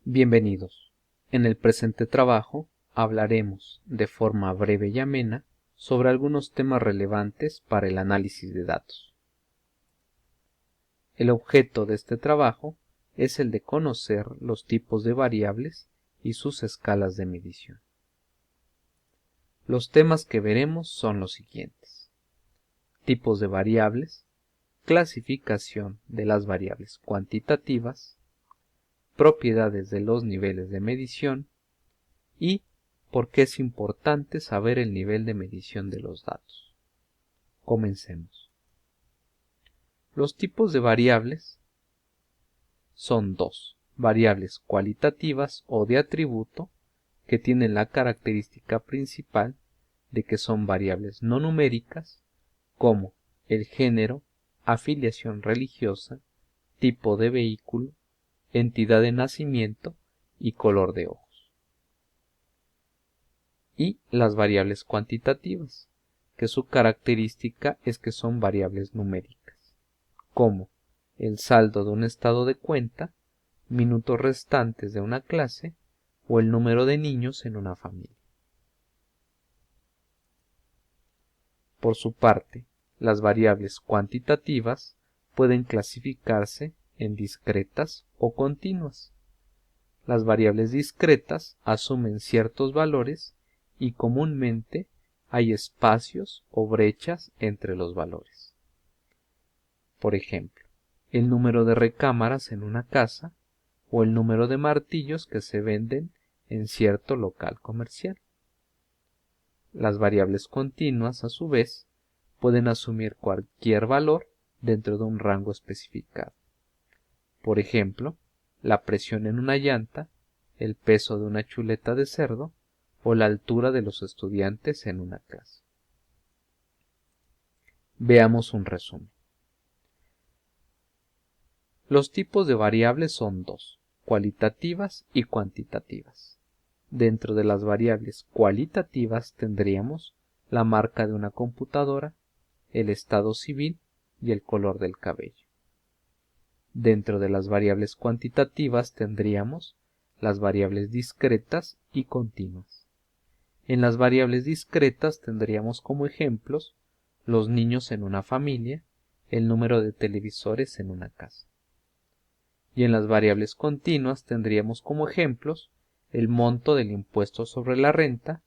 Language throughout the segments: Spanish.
Bienvenidos. En el presente trabajo hablaremos de forma breve y amena sobre algunos temas relevantes para el análisis de datos. El objeto de este trabajo es el de conocer los tipos de variables y sus escalas de medición. Los temas que veremos son los siguientes: tipos de variables, clasificación de las variables cuantitativas, propiedades de los niveles de medición y por qué es importante saber el nivel de medición de los datos. Comencemos. Los tipos de variables son dos: variables cualitativas o de atributo, que tienen la característica principal de que son variables no numéricas, como el género, afiliación religiosa, tipo de vehículo, entidad de nacimiento y color de ojos. Y las variables cuantitativas, que su característica es que son variables numéricas, como el saldo de un estado de cuenta, minutos restantes de una clase o el número de niños en una familia. Por su parte, las variables cuantitativas pueden clasificarse en discretas o continuas. Las variables discretas asumen ciertos valores y comúnmente hay espacios o brechas entre los valores. Por ejemplo, el número de recámaras en una casa o el número de martillos que se venden en cierto local comercial. Las variables continuas, a su vez, pueden asumir cualquier valor dentro de un rango especificado. Por ejemplo, la presión en una llanta, el peso de una chuleta de cerdo o la altura de los estudiantes en una clase. Veamos un resumen. Los tipos de variables son dos: cualitativas y cuantitativas. Dentro de las variables cualitativas tendríamos la marca de una computadora, el estado civil y el color del cabello. Dentro de las variables cuantitativas tendríamos las variables discretas y continuas. En las variables discretas tendríamos como ejemplos los niños en una familia, el número de televisores en una casa. Y en las variables continuas tendríamos como ejemplos el monto del impuesto sobre la renta,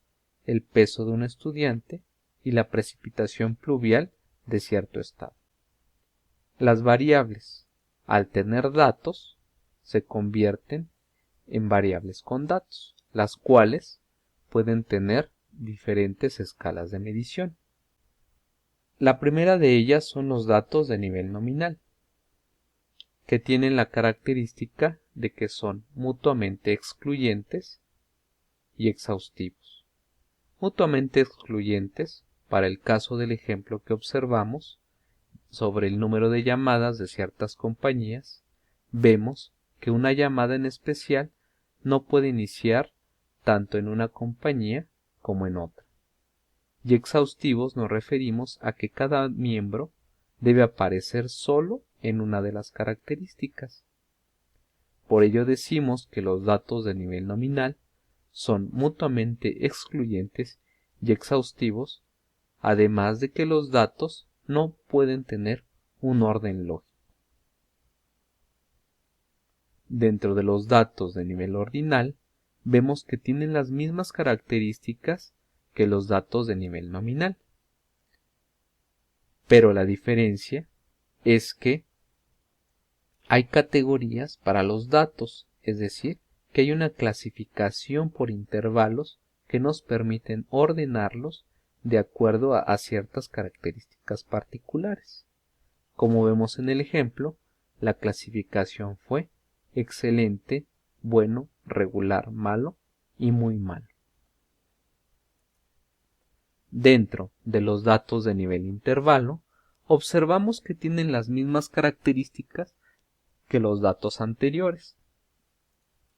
el peso de un estudiante y la precipitación pluvial de cierto estado. Las variables, al tener datos, se convierten en variables con datos, las cuales pueden tener diferentes escalas de medición. La primera de ellas son los datos de nivel nominal, que tienen la característica de que son mutuamente excluyentes y exhaustivos. Mutuamente excluyentes, para el caso del ejemplo que observamos sobre el número de llamadas de ciertas compañías, vemos que una llamada en especial no puede iniciar tanto en una compañía como en otra. Y exhaustivos nos referimos a que cada miembro debe aparecer solo en una de las características. Por ello decimos que los datos de nivel nominal son mutuamente excluyentes y exhaustivos, además de que los datos no pueden tener un orden lógico. Dentro de los datos de nivel ordinal, vemos que tienen las mismas características que los datos de nivel nominal. Pero la diferencia es que hay categorías para los datos, es decir, que hay una clasificación por intervalos que nos permiten ordenarlos de acuerdo a ciertas características particulares. Como vemos en el ejemplo, la clasificación fue excelente, bueno, regular, malo y muy malo. Dentro de los datos de nivel intervalo, observamos que tienen las mismas características que los datos anteriores.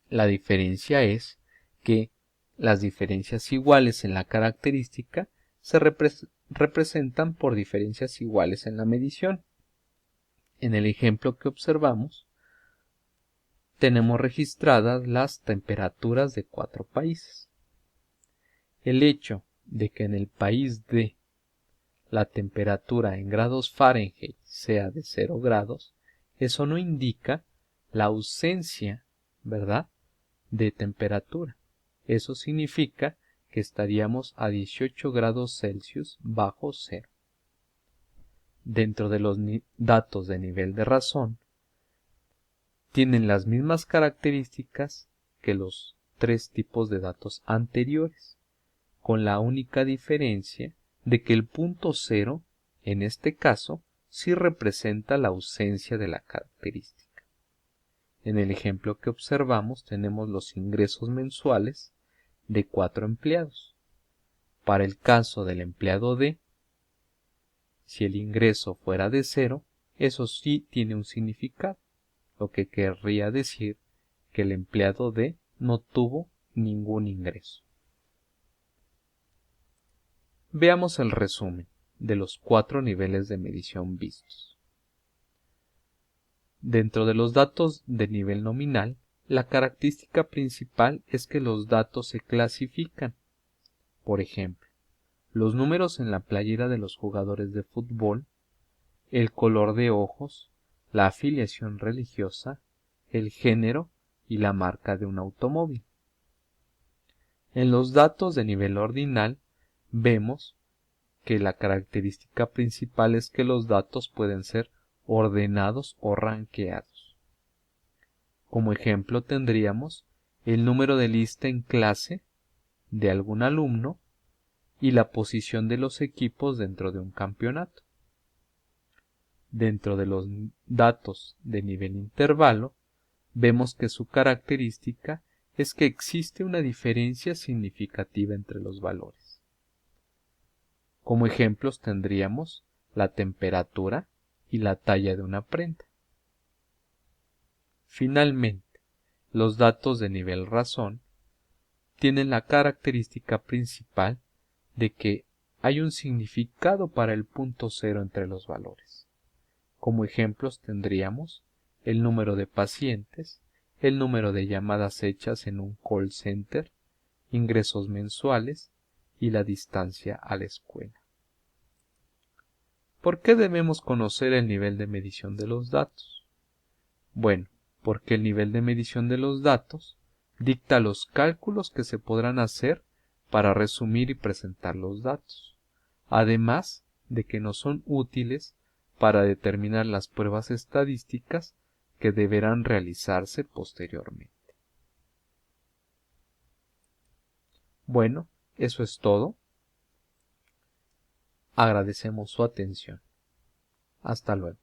La diferencia es que las diferencias iguales en la característica se representan por diferencias iguales en la medición. En el ejemplo que observamos, tenemos registradas las temperaturas de 4 países. El hecho de que en el país D la temperatura en grados Fahrenheit sea de 0 grados, eso no indica la ausencia, ¿verdad?, de temperatura. Eso significa que estaríamos a 18 grados Celsius bajo cero. Dentro de los datos de nivel de razón, tienen las mismas características que los 3 tipos de datos anteriores, con la única diferencia de que el punto cero, en este caso, sí representa la ausencia de la característica. En el ejemplo que observamos tenemos los ingresos mensuales de 4 empleados. Para el caso del empleado D, si el ingreso fuera de 0, eso sí tiene un significado, lo que querría decir que el empleado D no tuvo ningún ingreso. Veamos el resumen de los 4 niveles de medición vistos. Dentro de los datos de nivel nominal, la característica principal es que los datos se clasifican. Por ejemplo, los números en la playera de los jugadores de fútbol, el color de ojos, la afiliación religiosa, el género y la marca de un automóvil. En los datos de nivel ordinal vemos que la característica principal es que los datos pueden ser ordenados o rankeados. Como ejemplo tendríamos el número de lista en clase de algún alumno y la posición de los equipos dentro de un campeonato. Dentro de los datos de nivel intervalo, vemos que su característica es que existe una diferencia significativa entre los valores. Como ejemplos tendríamos la temperatura y la talla de una prenda. Finalmente, los datos de nivel razón tienen la característica principal de que hay un significado para el punto cero entre los valores. Como ejemplos tendríamos el número de pacientes, el número de llamadas hechas en un call center, ingresos mensuales y la distancia a la escuela. ¿Por qué debemos conocer el nivel de medición de los datos? Bueno, porque el nivel de medición de los datos dicta los cálculos que se podrán hacer para resumir y presentar los datos, además de que nos son útiles para determinar las pruebas estadísticas que deberán realizarse posteriormente. Bueno, eso es todo. Agradecemos su atención. Hasta luego.